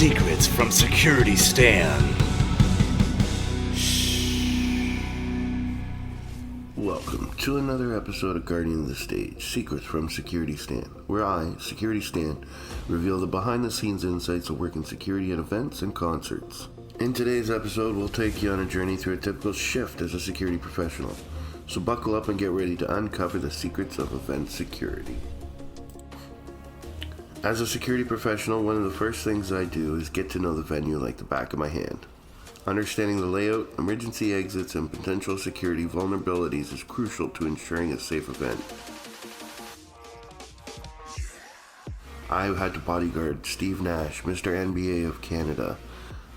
Secrets from SecurityStan. Welcome to another episode of Guardian of the Stage, Secrets from SecurityStan, where I, SecurityStan, reveal the behind-the-scenes insights of working security at events and concerts. In today's episode, we'll take you on a journey through a typical shift as a security professional. So buckle up and get ready to uncover the secrets of event security. As a security professional, one of the first things I do is get to know the venue like the back of my hand. Understanding the layout, emergency exits, and potential security vulnerabilities is crucial to ensuring a safe event. I had to bodyguard Steve Nash, Mr. NBA of Canada.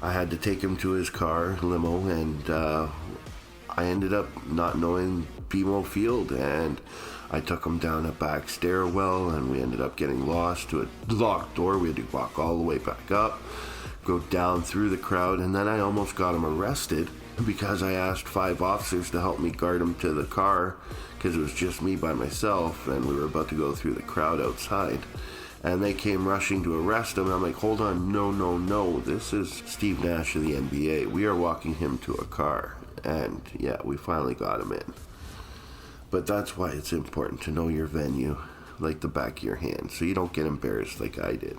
I had to take him to his car, limo, and I ended up not knowing BMO Field, and I took him down a back stairwell, and we ended up getting lost to a locked door. We had to walk all the way back up, go down through the crowd, and then I almost got him arrested because I asked 5 officers to help me guard him to the car because it was just me by myself, and we were about to go through the crowd outside. And they came rushing to arrest him, and I'm like, hold on, no, this is Steve Nash of the NBA. We are walking him to a car. And yeah, we finally got him in. But that's why it's important to know your venue like the back of your hand, so you don't get embarrassed like I did.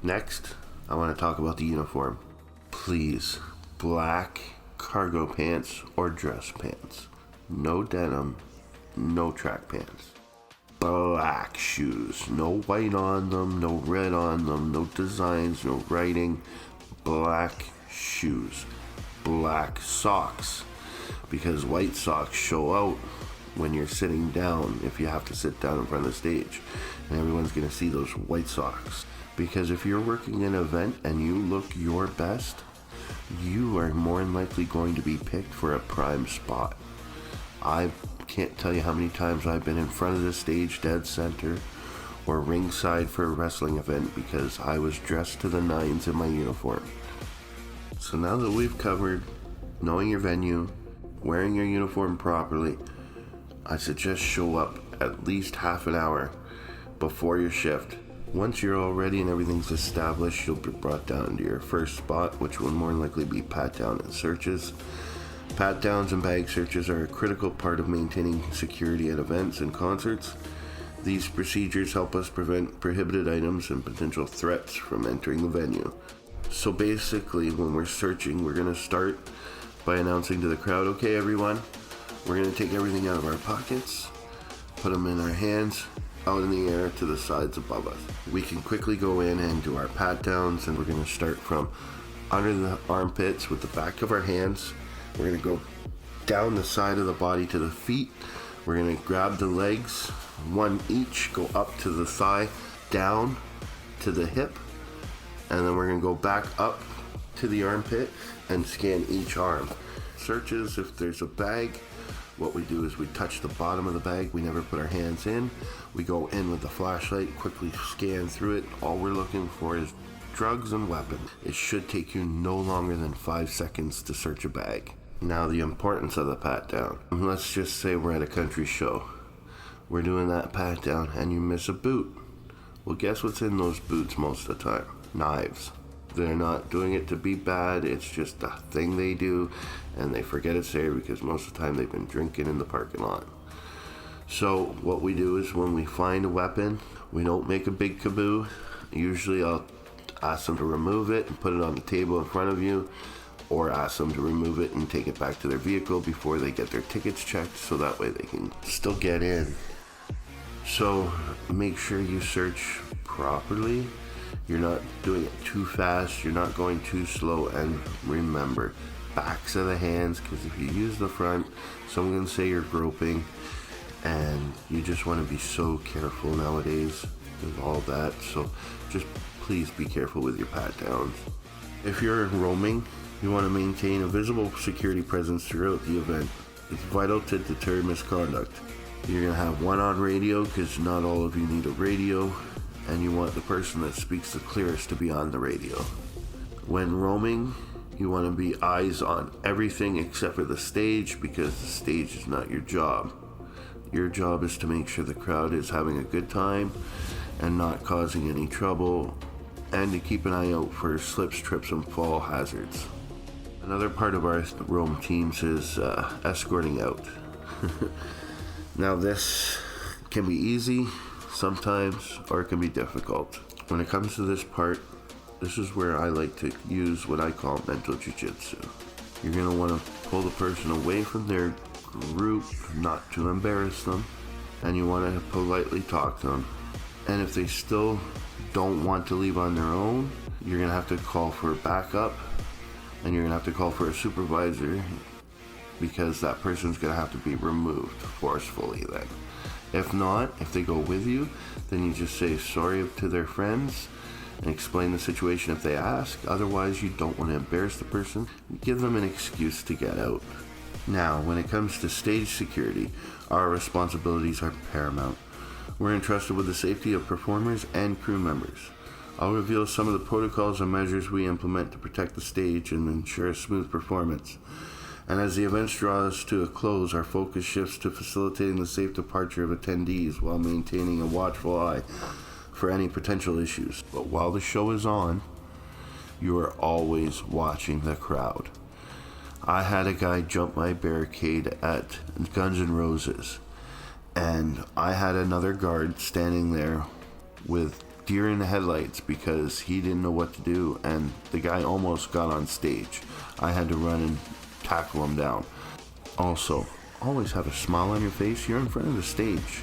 Next, I want to talk about the uniform. Please, black cargo pants or dress pants. No denim, no track pants. Black shoes, no white on them, no red on them, no designs, no writing. Black shoes, black socks, because white socks show out when you're sitting down if you have to sit down in front of the stage, and everyone's going to see those white socks. Because if you're working an event and you look your best, you are more than likely going to be picked for a prime spot. I can't tell you how many times I've been in front of the stage, dead center, or ringside for a wrestling event because I was dressed to the nines in my uniform. So now that we've covered knowing your venue, wearing your uniform properly, I suggest show up at least half an hour before your shift. Once you're all ready and everything's established, you'll be brought down to your first spot, which will more than likely be pat-down and searches. Pat-downs and bag searches are a critical part of maintaining security at events and concerts. These procedures help us prevent prohibited items and potential threats from entering the venue. So basically, when we're searching, we're going to start by announcing to the crowd, okay everyone, we're going to take everything out of our pockets, put them in our hands, out in the air to the sides above us. We can quickly go in and do our pat-downs, and we're going to start from under the armpits with the back of our hands. We're going to go down the side of the body to the feet. We're going to grab the legs, one each, go up to the thigh, down to the hip, and then we're going to go back up to the armpit and scan each arm. Searches, if there's a bag, what we do is we touch the bottom of the bag. We never put our hands in. We go in with the flashlight, quickly scan through it. All we're looking for is drugs and weapons. It should take you no longer than 5 seconds to search a bag. Now, the importance of the pat-down. Let's just say we're at a country show. We're doing that pat-down and you miss a boot. Well, guess what's in those boots most of the time? Knives. They're not doing it to be bad, it's just a thing they do, and they forget it's there because most of the time they've been drinking in the parking lot. So what we do is when we find a weapon, we don't make a big kaboo. Usually I'll ask them to remove it and put it on the table in front of you, or ask them to remove it and take it back to their vehicle before they get their tickets checked, so that way they can still get in. So make sure you search properly. You're not doing it too fast, you're not going too slow, and remember, backs of the hands, because if you use the front, someone can say you're groping, and you just want to be so careful nowadays with all that, so just please be careful with your pat-downs. If you're roaming, you want to maintain a visible security presence throughout the event. It's vital to deter misconduct. You're going to have one on radio, because not all of you need a radio, and you want the person that speaks the clearest to be on the radio. When roaming, you want to be eyes on everything except for the stage, because the stage is not your job. Your job is to make sure the crowd is having a good time and not causing any trouble and to keep an eye out for slips, trips, and fall hazards. Another part of our roam teams is escorting out. Now this can be easy sometimes, or it can be difficult. When it comes to this part, this is where I like to use what I call mental jiu-jitsu. You're going to want to pull the person away from their group, not to embarrass them, and you want to politely talk to them. And if they still don't want to leave on their own, you're going to have to call for backup, and you're going to have to call for a supervisor, because that person's going to have to be removed forcefully then. If not, if they go with you, then you just say sorry to their friends and explain the situation if they ask. Otherwise, you don't want to embarrass the person. Give them an excuse to get out. Now, when it comes to stage security, our responsibilities are paramount. We're entrusted with the safety of performers and crew members. I'll reveal some of the protocols and measures we implement to protect the stage and ensure a smooth performance. And as the events draw us to a close, our focus shifts to facilitating the safe departure of attendees while maintaining a watchful eye for any potential issues. But while the show is on, you are always watching the crowd. I had a guy jump my barricade at Guns N' Roses, and I had another guard standing there with deer in the headlights because he didn't know what to do, and the guy almost got on stage. I had to run and tackle him down. Also, always have a smile on your face. You're in front of the stage.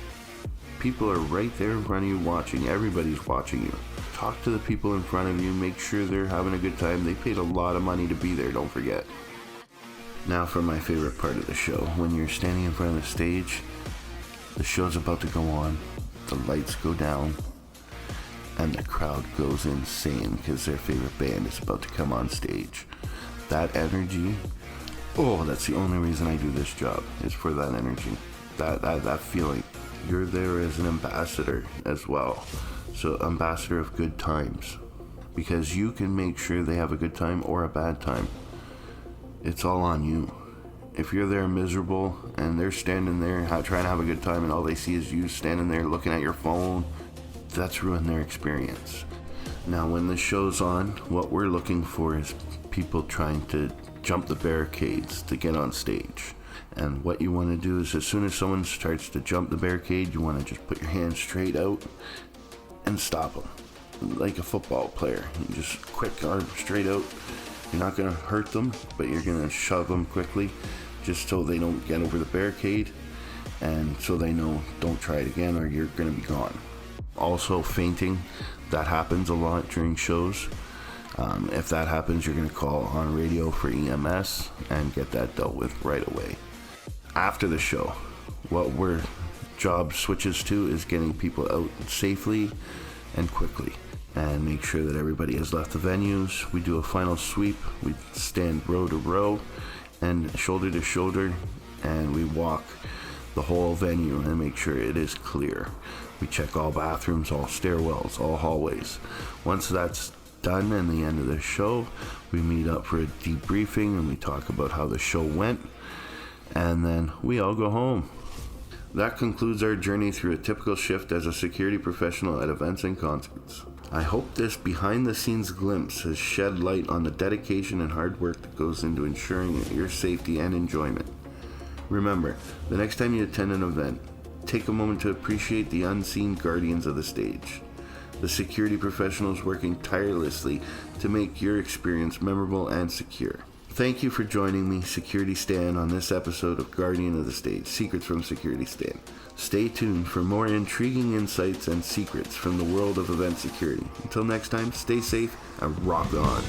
People are right there in front of you watching. Everybody's watching you. Talk to the people in front of you. Make sure they're having a good time. They paid a lot of money to be there, don't forget. Now for my favorite part of the show. When you're standing in front of the stage, the show's about to go on, the lights go down, and the crowd goes insane because their favorite band is about to come on stage. That energy, that's the only reason I do this job, is for that energy, that feeling. You're there as an ambassador as well, so ambassador of good times, because you can make sure they have a good time or a bad time. It's all on you. If you're there miserable and they're standing there trying to have a good time and all they see is you standing there looking at your phone, that's ruined their experience. Now when the show's on, what we're looking for is people trying to jump the barricades to get on stage. And what you want to do is, as soon as someone starts to jump the barricade, you want to just put your hands straight out and stop them. Like a football player. You just quick arm straight out. You're not going to hurt them, but you're going to shove them quickly just so they don't get over the barricade, and so they know don't try it again or you're going to be gone. Also, fainting, that happens a lot during shows. If that happens, you're going to call on radio for EMS and get that dealt with right away. After the show, what our job switches to is getting people out safely and quickly, and make sure that everybody has left the venues. We do a final sweep. We stand row to row and shoulder to shoulder, and we walk the whole venue and make sure it is clear. We check all bathrooms, all stairwells, all hallways. Once that's done and the end of the show, we meet up for a debriefing and we talk about how the show went, and then we all go home. That concludes our journey through a typical shift as a security professional at events and concerts. I hope this behind-the-scenes glimpse has shed light on the dedication and hard work that goes into ensuring your safety and enjoyment. Remember, the next time you attend an event, take a moment to appreciate the unseen guardians of the stage, the security professionals working tirelessly to make your experience memorable and secure. Thank you for joining me, SecurityStan, on this episode of Guardian of the Stage, Secrets from SecurityStan. Stay tuned for more intriguing insights and secrets from the world of event security. Until next time, stay safe and rock on.